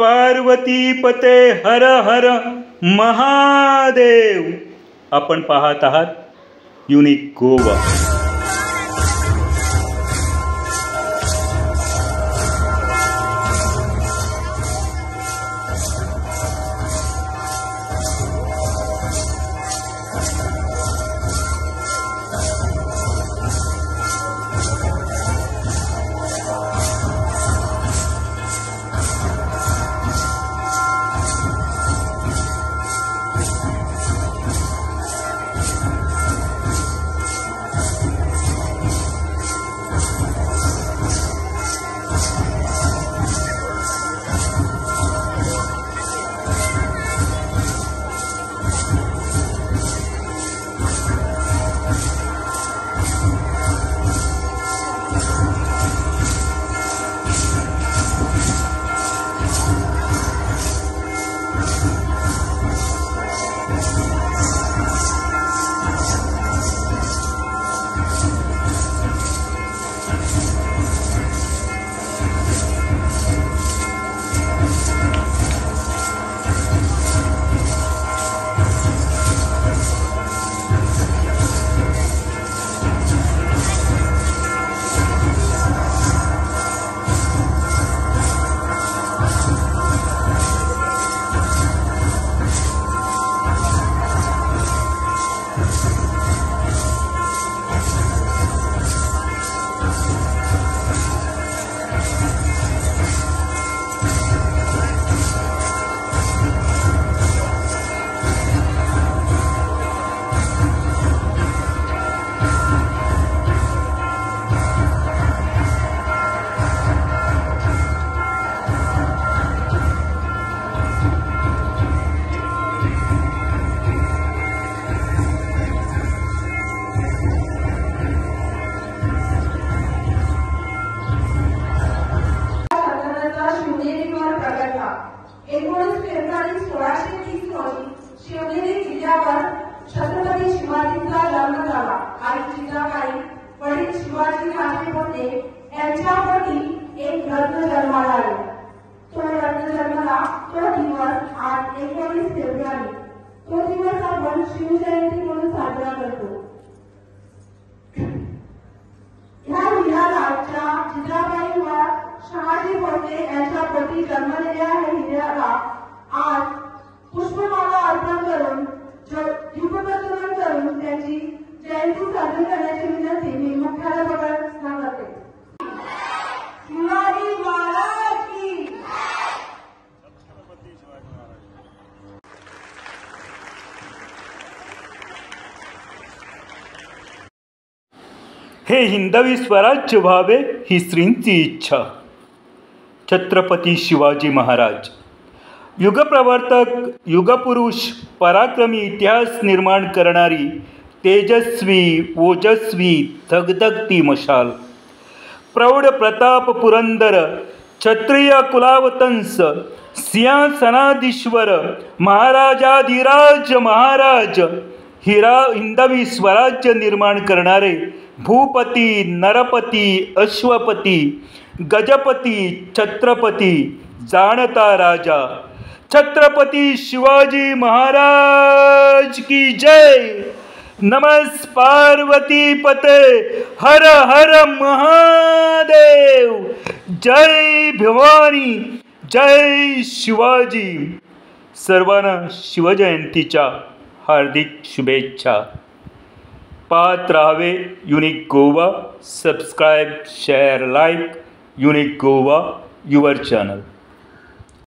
पार्वती पते हर हर महादेव. आपण पाहत आहात युनिक गोवा. शिवनेरी किल्ल्यावर छत्रपती शिवाजींचा जन्म झाला. आई जिजाबाई वडील शिवाजी राजे होते. यांच्या पोटी एक रत्न जन्माला आले. तो रत्न जन्मला तो दिवस आज 19 फेब्रुवारी. तो दिवस आपण शिवजयंती म्हणून साजरा करतो. या हिऱ्याला जिजाबाई व शहाजी भोसले यांच्या पोटी जन्मलेल्या हिऱ्याला आज पुष्पमाला अर्पण करून दीपप्रज्वलन करून त्यांची जयंती साजरी करण्याची विनंती मी मुख्याध्यापकांना करते. शिवाजी महाराज की. हे हिंदवी स्वराज्य व्हावे ही श्रींची इच्छा. छत्रपती शिवाजी महाराज युगप्रवर्तक, युगपुरुष, पराक्रमी, इतिहास निर्माण करणारी तेजस्वी, ओजस्वी, धगधगती मशाल. प्रौढ प्रताप पुरंदर, क्षत्रिय कुलावतंस, सिंहासनाधीश्वर, महाराजाधिराज महाराज, हिंदवी स्वराज्य निर्माण करणारे भूपती, नरपती, अश्वपती, गजपती, छत्रपती, जाणता राजा छत्रपती शिवाजी महाराज की जय. नमस् पार्वती पते हर हर महादेव. जय भवानी, जय शिवाजी. सर्वांना शिवजयंतीच्या हार्दिक शुभेच्छा. पाहत राहावे unique Goa. Subscribe, share, like. Unique Goa, your channel.